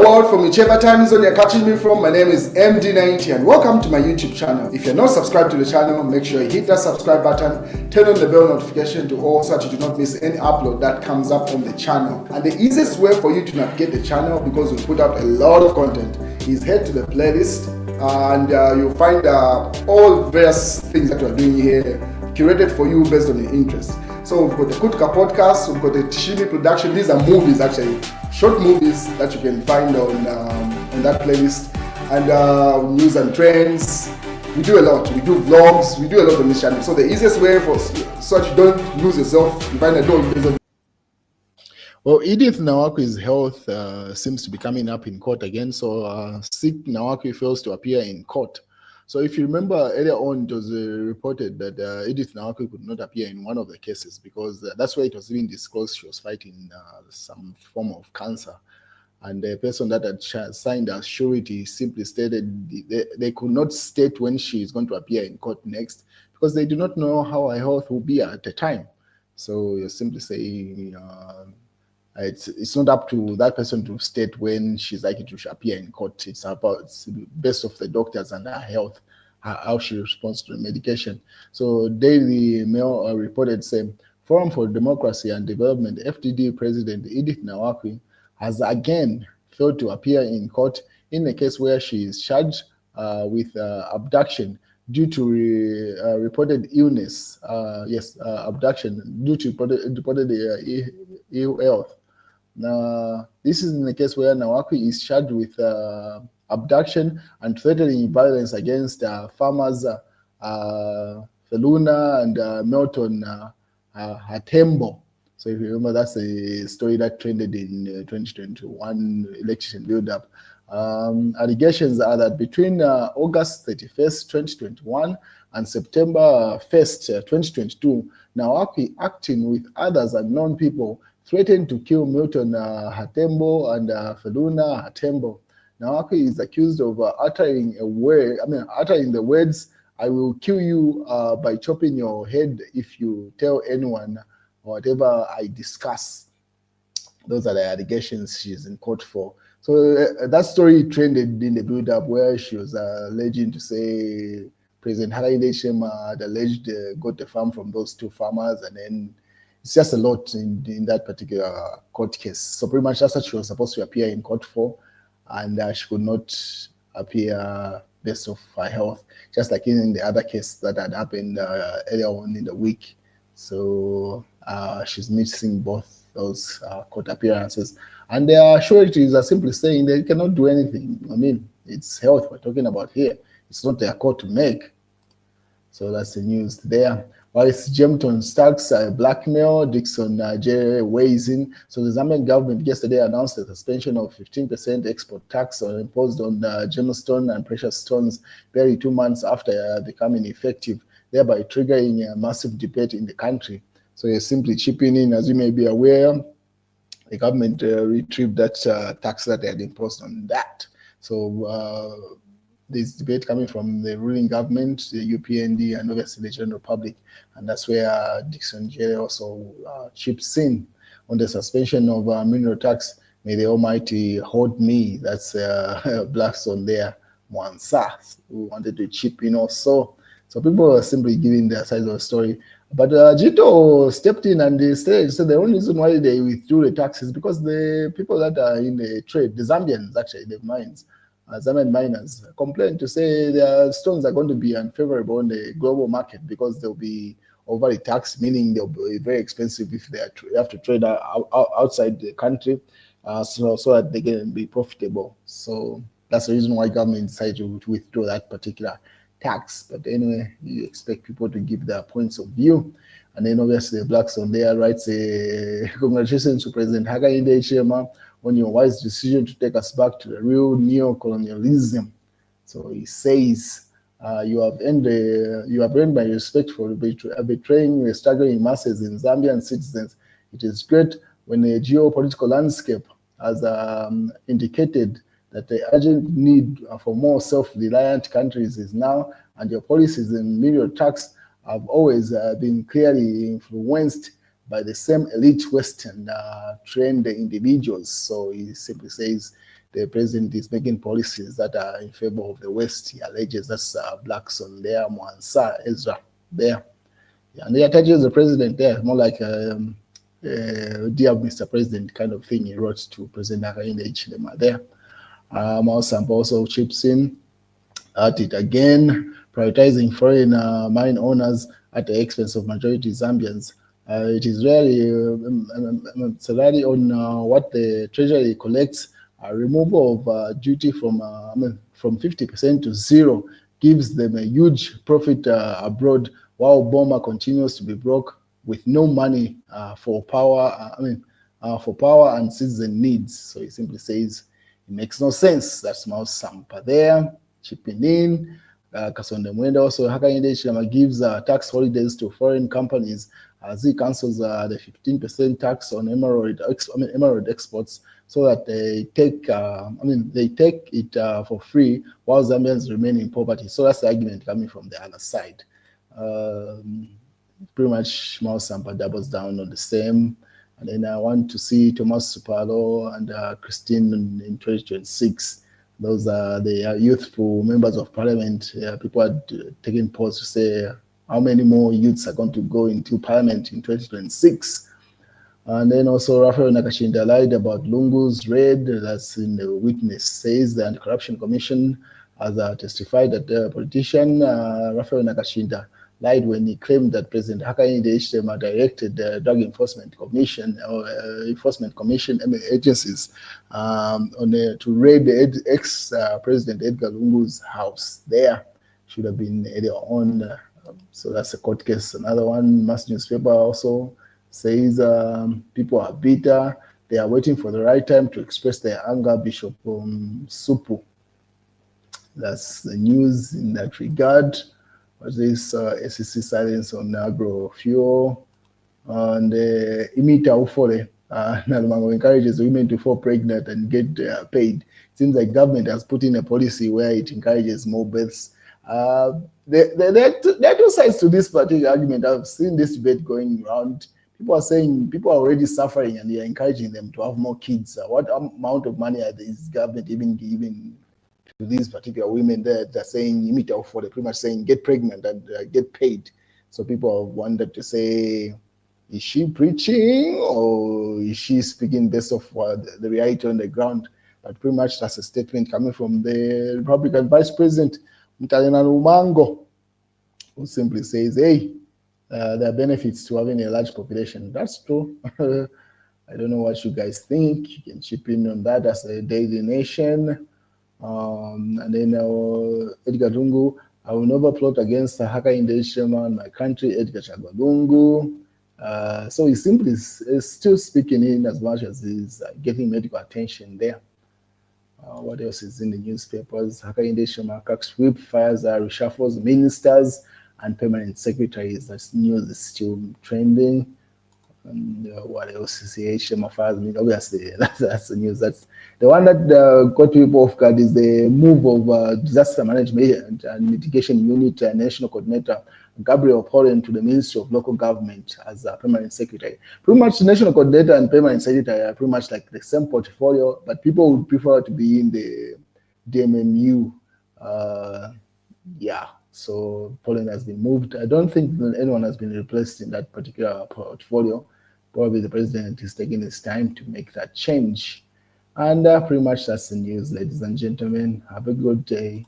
world from whichever time zone you're catching me from. My name is MD90 and welcome to my YouTube channel. If you're not subscribed to the channel, make sure you hit that subscribe button, turn on the bell notification to all so that you do not miss any upload that comes up on the channel. And the easiest way for you to navigate the channel, because we put out a lot of content, is head to the playlist and you'll find all various things that we're doing here curated for you based on your interests. So we've got the Kutka podcast, we've got the Tishimi production. These are movies, actually, short movies that you can find on that playlist. And news and trends. We do a lot. We do vlogs. We do a lot on this channel. So the easiest way for so that you don't lose yourself, you find a dog. Well, Edith Nawakwi's health seems to be coming up in court again. So sick Nawakwi fails to appear in court. So if you remember earlier on, it was reported that Edith Nawakwi could not appear in one of the cases because that's where it was even disclosed she was fighting some form of cancer. And the person that had signed as surety simply stated they could not state when she is going to appear in court next because they do not know how her health will be at the time. So you're simply saying it's not up to that person to state when she's likely to appear in court. It's based off the doctors and her health, how she responds to the medication. So Daily Mail reported saying, Forum for Democracy and Development FDD President Edith Nawakwi has again failed to appear in court in a case where she is charged with abduction due to reported illness. Abduction due to reported ill health. Now, this is in the case where Nawakwi is charged with abduction and threatening violence against farmers Feluna and Milton Hatembo. So if you remember, that's a story that trended in 2021 election build-up. Allegations are that between August 31st, 2021 and September 1st, 2022, Nawakwi, acting with others unknown people, threatened to kill Milton Hatembo and Feluna Hatembo. Nawakwi is accused of uttering the words, "I will kill you by chopping your head if you tell anyone whatever I discuss." Those are the allegations she's in court for. So that story trended in the build-up where she was alleging to say President Hakainde Hichilema had alleged got the farm from those two farmers, and then it's just a lot in that particular court case. So pretty much that's what she was supposed to appear in court for, and she could not appear based off her health, just like in the other case that had happened earlier on in the week. So she's missing both those court appearances. And their sureties are simply saying they cannot do anything. I mean, it's health we're talking about here. It's not their call to make. So that's the news there. While it's Jemton Starks blackmail, Dixon Jerry weighs in. So the Zambian government yesterday announced the suspension of 15% export tax imposed on gemstone and precious stones barely 2 months after becoming effective, thereby triggering a massive debate in the country. So you're simply chipping in. As you may be aware, the government retrieved that tax that they had imposed on that. So there's debate coming from the ruling government, the UPND, and obviously the General Public. And that's where Dixon Jerry also chips in on the suspension of mineral tax. May the Almighty hold me. That's Blackstone there, Mwansa, who wanted to chip in also. So people are simply giving their side of the story. But Jito stepped in and they said the only reason why they withdrew the taxes because the people that are in the trade, the Zambians actually, the mines, Zambian miners, complained to say their stones are going to be unfavorable on the global market because they'll be overly taxed, meaning they'll be very expensive if they have to trade outside the country, so that they can be profitable. So that's the reason why government decided to withdraw that particular tax. But anyway, you expect people to give their points of view. And then obviously Blackstone there writes congratulations to President Hakainde Hichilema on your wise decision to take us back to the real neo-colonialism. So he says, you have earned my respect for betraying the struggling masses in Zambian citizens. It is great when the geopolitical landscape has indicated that the urgent need for more self-reliant countries is now, and your policies in mineral tax have always been clearly influenced by the same elite Western trained individuals. So he simply says the president is making policies that are in favor of the West. He alleges that's Blackson there, Mwansa, Ezra there. Yeah, and he attaches the president there, more like dear Mr. President kind of thing he wrote to President Hakainde Hichilema there. Mausampa also chips in at it again, prioritizing foreign mine owners at the expense of majority Zambians. It is really on what the Treasury collects. Removal of duty from 50% to zero gives them a huge profit abroad, while Boma continues to be broke with no money for power. For power and citizen needs. So he simply says it makes no sense. That's Mausampa there chipping in. Kasonde Mwenda also Hakainde Hichilema gives tax holidays to foreign companies as he cancels the 15% tax on emerald exports, so that they take it for free while Zambians remain in poverty. So that's the argument coming from the other side. Pretty much Mausampa doubles down on the same. And then I want to see Thomas Supalo and Christine in 2026. Those are the youthful members of parliament. People are taking polls to say how many more youths are going to go into parliament in 2026. And then also Raphael Nakashinda lied about Lungu's raid. That's in the witness, says the Anti-Corruption Commission has testified that the politician Raphael Nakashinda lied when he claimed that President Hakainde Hichilema directed the Drug Enforcement Commission or Enforcement Commission agencies to raid the ex-President Edgar Lungu's house. There should have been their own. So that's a court case. Another one, Mass Newspaper also says people are bitter. They are waiting for the right time to express their anger. Bishop Supu. That's the news in that regard. This SEC silence on agro fuel, and Imita Ufole encourages women to fall pregnant and get paid. It seems like government has put in a policy where it encourages more births. There are two sides to this particular argument. I've seen this debate going around. People are saying people are already suffering and you're encouraging them to have more kids. What amount of money are this government even giving to these particular women there? They're saying you meet out for, they're pretty much saying get pregnant and get paid. So people have wondered to say, is she preaching or is she speaking based off the reality on the ground? But pretty much that's a statement coming from the Republican Vice President Mtalena Lumango, who simply says, hey, there are benefits to having a large population. That's true. I don't know what you guys think. You can chip in on that as a Daily Nation. And then Edgar Lungu, I will never plot against Hakainde Hichilema in my country, Edgar Chagwa so he simply is still speaking in as much as he's getting medical attention there. What else is in the newspapers? Hakainde Hichilema cracks whip, fires, reshuffles ministers and permanent secretaries. That's news is still trending. And what else is here? Hichilema fires. I mean, obviously, that's the news. That's the one that got people off guard is the move of Disaster Management and Mitigation Unit National Coordinator Gabriel Paulen to the Ministry of Local Government as a permanent secretary. Pretty much the National Coordinator and permanent secretary are pretty much like the same portfolio, but people would prefer to be in the DMMU. Yeah, so Paulen has been moved. I don't think anyone has been replaced in that particular portfolio. Probably the president is taking his time to make that change. And pretty much that's the news, ladies and gentlemen. Have a good day.